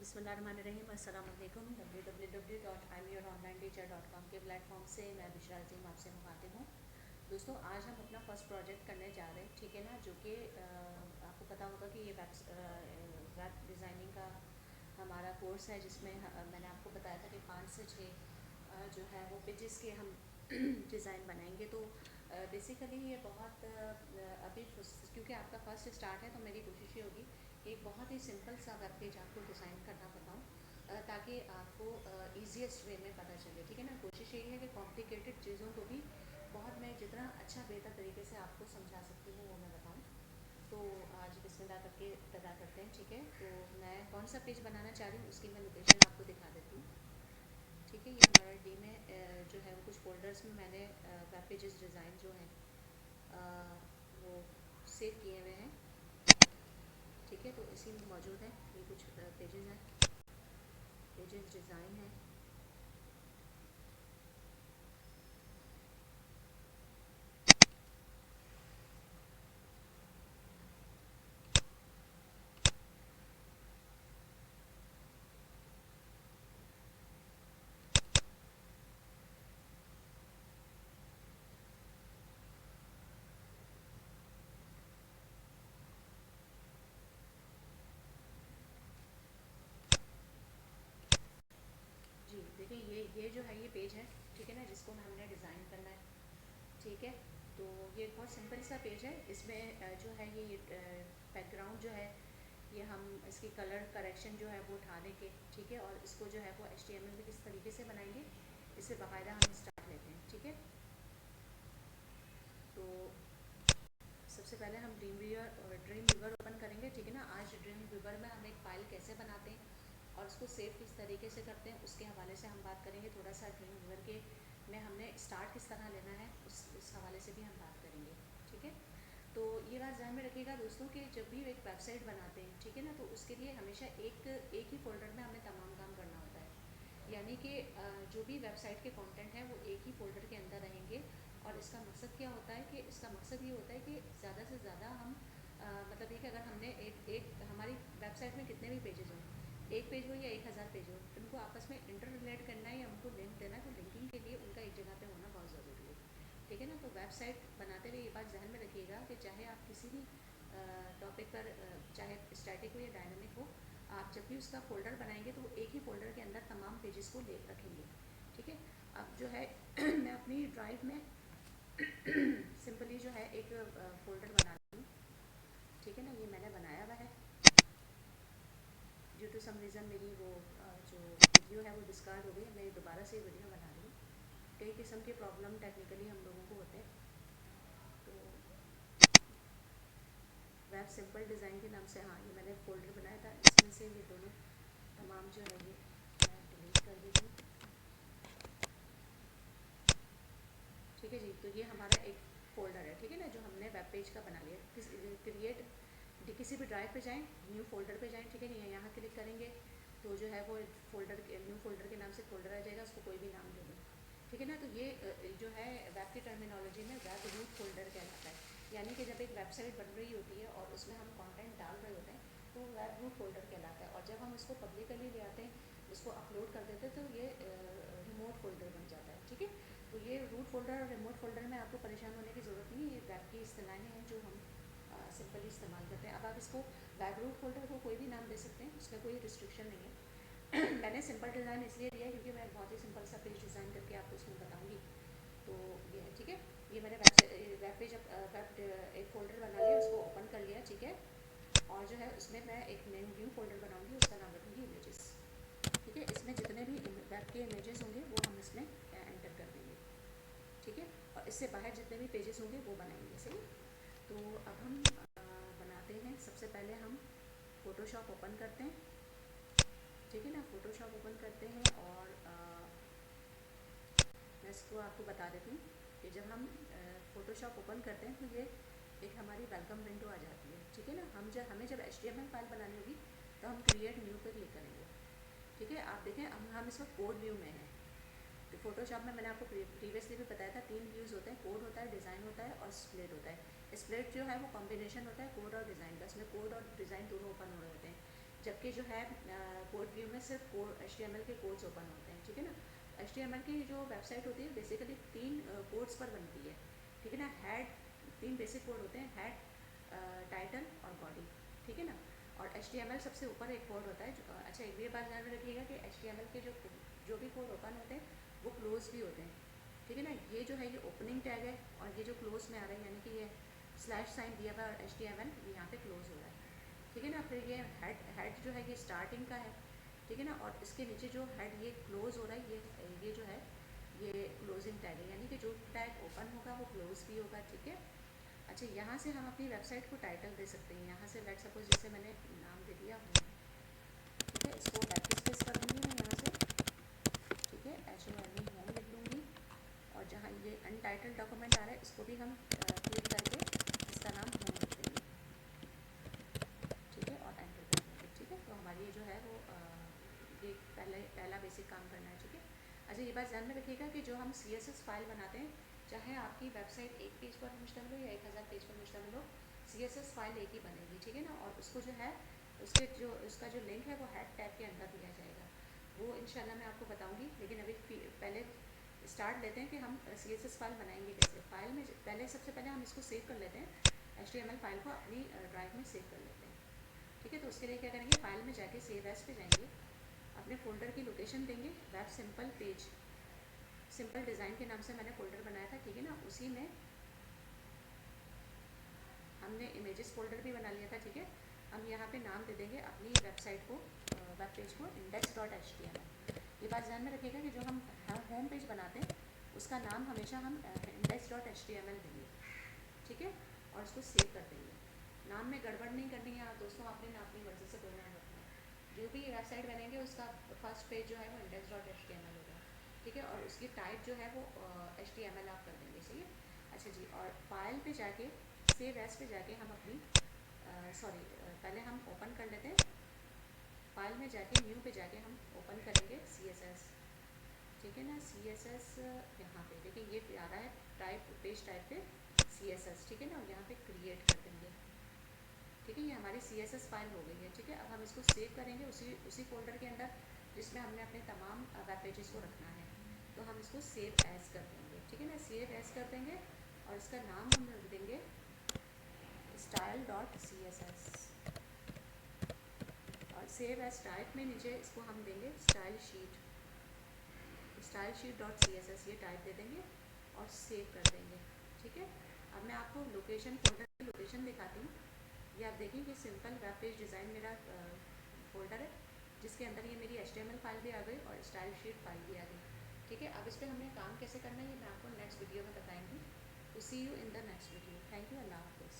बिस्मिल्लाहिर्रहमानिर्रहीम अस्सलाम वालेकुम। www.imyouronlineteacher.com के प्लेटफॉर्म से मैं बिशरा अज़ीम आपसे मुखातिब हूँ। दोस्तों, आज हम अपना फर्स्ट प्रोजेक्ट करने जा रहे हैं, ठीक है ना, जो कि आपको पता होगा कि ये वेब डिज़ाइनिंग का हमारा कोर्स है, जिसमें मैंने आपको बताया था कि 5 से 6 जो है वो पेजेस के हम डिज़ाइन बनाएंगे। तो बेसिकली ये बहुत अभी क्योंकि आपका फर्स्ट स्टार्ट है, तो मेरी कोशिश ये होगी कि एक बहुत ही सिंपल सा वेब पेज आपको डिज़ाइन करना बताऊँ, ताकि आपको ईजीएस्ट वे में पता चले, ठीक है ना। कोशिश यही है कि कॉम्प्लिकेटेड चीज़ों को भी बहुत मैं जितना अच्छा बेहतर तरीके से आपको समझा सकती हूँ वो मैं बताऊँ। तो आज बिस्मिल्लाह करके इब्तिदा करते हैं, ठीक है। तो मैं कौन सा पेज बनाना चाह रही हूँ उसकी मैं लोकेशन आपको दिखा देती हूँ, ठीक है। ये हमारा डी में जो है वो कुछ फोल्डर्स में मैंने वेब पेजेस डिज़ाइन जो हैं वो सेव किए हुए हैं, ठीक है। तो इसी में मौजूद है, ये कुछ पेजेस हैं, पेजेस डिज़ाइन है। जी देखिए, ये जो है ये पेज है, ठीक है ना, जिसको हमने डिज़ाइन करना है, ठीक है। तो ये बहुत सिंपल सा पेज है। इसमें जो है ये बैकग्राउंड जो है ये हम इसकी कलर करेक्शन जो है वो उठा लेंगे, ठीक है। और इसको जो है वो HTML में किस तरीके से बनाएंगे, इससे बाकायदा हम स्टार्ट लेते हैं, ठीक है। तो सबसे पहले हम ड्रीम व्यूवर ओपन करेंगे, ठीक है ना। आज ड्रीम व्यूवर में हम एक फ़ाइल कैसे बनाते हैं और उसको सेव किस तरीके से करते हैं उसके हवाले से हम बात करेंगे। थोड़ा सा ड्रीम व्यूवर के में हमने स्टार्ट किस तरह लेना है उस हवाले से भी हम बात करेंगे, ठीक है। तो ये बात ध्यान में रखिएगा दोस्तों कि जब भी एक वेबसाइट बनाते हैं, ठीक है ना, तो उसके लिए हमेशा एक ही फोल्डर में हमें तमाम काम करना होता है। यानी कि जो भी वेबसाइट के कंटेंट हैं वो एक ही फोल्डर के अंदर रहेंगे। और इसका मकसद क्या होता है कि इसका मकसद ये होता है कि ज़्यादा से ज़्यादा हम मतलब ये कि अगर हमने एक हमारी वेबसाइट में कितने भी पेजेस हों, एक पेज हो या 1000 पेज हो, उनको आपस में इंटर रिलेट करना है या उनको लिंक देना है, तो लिंकिंग के लिए उनका एक जगह पे होना बहुत ज़रूरी है, ठीक है ना। तो वेबसाइट बनाते हुए ये बात ध्यान में रखिएगा कि चाहे आप किसी भी टॉपिक पर चाहे स्टैटिक हो या डायनामिक हो, आप जब भी उसका फ़ोल्डर बनाएंगे तो एक ही फ़ोल्डर के अंदर तमाम पेजेस को ले रखेंगे, ठीक है। अब जो है मैं अपनी ड्राइव में सिंपली जो है एक फ़ोल्डर बना रही हूँ, ठीक है ना। ये मैंने बनाया हुआ है। ड्यू टू सम रीज़न मेरी वो जो वीडियो है वो डिस्कार्ड हो गई है। मैं दोबारा से वीडियो बना रही हूँ। कई किस्म के प्रॉब्लम टेक्निकली हम लोगों को होते हैं। तो वेब सिंपल डिज़ाइन के नाम से, हाँ, ये मैंने फ़ोल्डर बनाया था। इसमें से ये दोनों तमाम जो है ये मैं डिलीट कर देती हूँ, ठीक है जी। तो ये हमारा एक फ़ोल्डर है, ठीक है ना, जो हमने वेब पेज का बना लिया। किसी भी ड्राइव पे जाएं, न्यू फोल्डर पे जाएं, ठीक है ना, यहाँ क्लिक करेंगे तो जो है वो फोल्डर न्यू फोल्डर के नाम से फोल्डर आ जाएगा, उसको कोई भी नाम दे दें, ठीक है ना। तो ये जो है वेब की टर्मिनोलॉजी में वेब रूट फोल्डर कहलाता है। यानी कि जब एक वेबसाइट बन रही होती है और उसमें हम कंटेंट डाल रहे होते हैं तो वो वेब रूट फोल्डर कहलाता है। और जब हम इसको पब्लिकली ले आते हैं, इसको अपलोड कर देते हैं, तो ये रिमोट फोल्डर बन जाता है, ठीक है। तो ये रूट फोल्डर और रिमोट फोल्डर में आपको परेशान होने की ज़रूरत नहीं है। ये वेब की इस्तेलाहें हैं जो हम सिंपली इस्तेमाल करते हैं। अब आप इसको वेब रूट फोल्डर को कोई भी नाम दे सकते हैं, उसका कोई रिस्ट्रिक्शन नहीं है। मैंने सिंपल डिज़ाइन इसलिए दिया है क्योंकि मैं बहुत ही सिंपल सा पेज डिज़ाइन करके आपको उसमें बताऊँगी। तो ये है, ठीक है। ये मैंने वेब पेज एक फ़ोल्डर बना लिया, उसको ओपन कर लिया, ठीक है। और जो है उसमें मैं एक न्यू फोल्डर बनाऊँगी, उसका नाम रखूँगी इमेजेस, ठीक है। इसमें जितने भी वेब के इमेजेस होंगे वो हम इसमें एंटर कर देंगे, ठीक है। और इससे बाहर जितने भी पेजेस होंगे वो बनाएंगे, सही। तो अब हम बनाते हैं। सबसे पहले हम फ़ोटोशॉप ओपन करते हैं, ठीक है ना। फ़ोटोशॉप ओपन करते हैं और मैं इसको आपको बता देती हूँ कि जब हम फ़ोटोशॉप ओपन करते हैं तो ये एक हमारी वेलकम विंडो आ जाती है, ठीक है ना। हमें जब HTML फाइल बनानी होगी तो हम क्रिएट न्यू पे क्लिक करेंगे, ठीक है। आप देखें हम इस वक्त कोड व्यू में हैं। तो फोटोशॉप में मैंने आपको प्रीवियसली भी बताया था, 3 व्यूज़ होते हैं, कोड होता है, डिज़ाइन होता है और स्प्लिट होता है। स्प्लिट जो है वो कॉम्बिनेशन होता है कोड और डिज़ाइन का, इसमें कोड और डिज़ाइन दोनों ओपन हो रहे होते हैं। जबकि जो है कोड व्यू में सिर्फ कोड HTML के कोड्स ओपन होते हैं, ठीक है ना। HTML की जो वेबसाइट होती है बेसिकली 3 कोड्स पर बनती है, ठीक है ना। हेड, 3 बेसिक कोड होते हैं, हेड, टाइटल और बॉडी, ठीक है ना। और HTML सबसे ऊपर एक कोड होता है जो अच्छा एक भी बात ध्यान में रखिएगा कि HTML के जो भी कोड ओपन होते हैं वो क्लोज भी होते हैं, ठीक है ना। ये जो है ये ओपनिंग टैग है और ये जो क्लोज में आ रहा है यानी कि ये स्लैश साइन दिया हुआ है HTML ये यहाँ पे क्लोज हो रहा है, ठीक है ना। फिर ये हेड जो है ये स्टार्टिंग का है, ठीक है ना। और इसके नीचे जो हेड ये क्लोज हो रहा है ये जो है ये क्लोजिंग टैग है, यानी कि जो टैग ओपन होगा वो क्लोज भी होगा, ठीक है। अच्छा यहाँ से हम अपनी वेबसाइट को टाइटल दे सकते हैं। यहाँ से लेट सपोज जैसे मैंने नाम दे दिया हूँ, ठीक है। इसको बैक स्पेस कर दूँगी मैं यहाँ से, ठीक है। HOME होम लिख दूँगी और जहाँ ये अनटाइटल डॉक्यूमेंट आ रहा है इसको भी हम क्लिक करके इसका नाम होम लिख देंगे, ठीक है। और एंटर कर देंगे, ठीक है। तो हमारी ये जो है वो ये पहला बेसिक काम करना है, ठीक है। अच्छा ये बात ध्यान में रखिएगा कि जो हम CSS फाइल बनाते हैं, चाहे आपकी वेबसाइट 1 पेज पर मुश्तमिल हो या 1000 पेज पर मुश्तमिल हो, CSS फाइल एक ही बनेगी, ठीक है ना। और उसको जो है उसका जो लिंक है वो हेड टैग के अंदर दिया जाएगा, वो इंशाल्लाह मैं आपको बताऊंगी। लेकिन अभी पहले स्टार्ट लेते हैं कि हम CSS फाइल बनाएंगे कैसे। फाइल में सबसे पहले हम इसको सेव कर लेते हैं, HTML फाइल को अपनी ड्राइव में सेव कर लेते हैं, ठीक है। तो उसके लिए क्या करेंगे, फाइल में जाके सेव एज पे जाएंगे, अपने फोल्डर की लोकेशन देंगे, web simple page simple design के नाम से मैंने फोल्डर बनाया था, ठीक है ना। उसी में हमने इमेजेस फोल्डर भी बना लिया था, ठीक है। हम यहाँ पे नाम दे देंगे अपनी वेबसाइट को, वेब पेज को index.html। ये बात ध्यान में रखिएगा कि जो हम होम पेज बनाते हैं उसका नाम हमेशा हम index.html देंगे, ठीक है। और उसको सेव कर देंगे। नाम में गड़बड़ नहीं करनी है दोस्तों, आपने ना अपनी मर्जी से कोई नाम रखना है। जो भी वेबसाइट बनेंगे उसका फर्स्ट पेज जो है वो index.html होगा, ठीक है। और उसकी टाइप जो है वो HTML आप कर देंगे, सही है। अच्छा जी, और फाइल पे जाके सेव एज पे जाके हम अपनी पहले हम ओपन कर लेते हैं। फाइल में जाके न्यू पे जाके हम ओपन करेंगे CSS, ठीक है ना। CSS यहाँ पे देखिए ये आ रहा है टाइप, पेज टाइप पे CSS, ठीक है ना। और यहाँ पे क्रिएट कर देंगे, ठीक है। ये हमारी CSS फाइल हो गई है, ठीक है। अब हम इसको सेव करेंगे उसी फोल्डर के अंदर जिसमें हमने अपने तमाम वेब पेजेस को रखना है। तो हम इसको सेव एज कर देंगे, ठीक है ना। सेव एज कर देंगे और इसका नाम हम रख देंगे style.css और सेव एज टाइप में नीचे इसको हम देंगे style sheet.css, ये टाइप दे देंगे और सेव कर देंगे, ठीक है। अब मैं आपको लोकेशन, फोल्डर की लोकेशन दिखाती हूँ। ये आप देखिए कि सिंपल वेब पेज डिज़ाइन मेरा फोल्डर है जिसके अंदर ये मेरी HTML फाइल भी आ गई और स्टाइल शीट फाइल भी आ गई, ठीक है। अब इस पर हमने काम कैसे करना है ये मैं आपको नेक्स्ट वीडियो में बताएंगी। तो see you in the next video. Thank you, अल्लाह हाफिज़।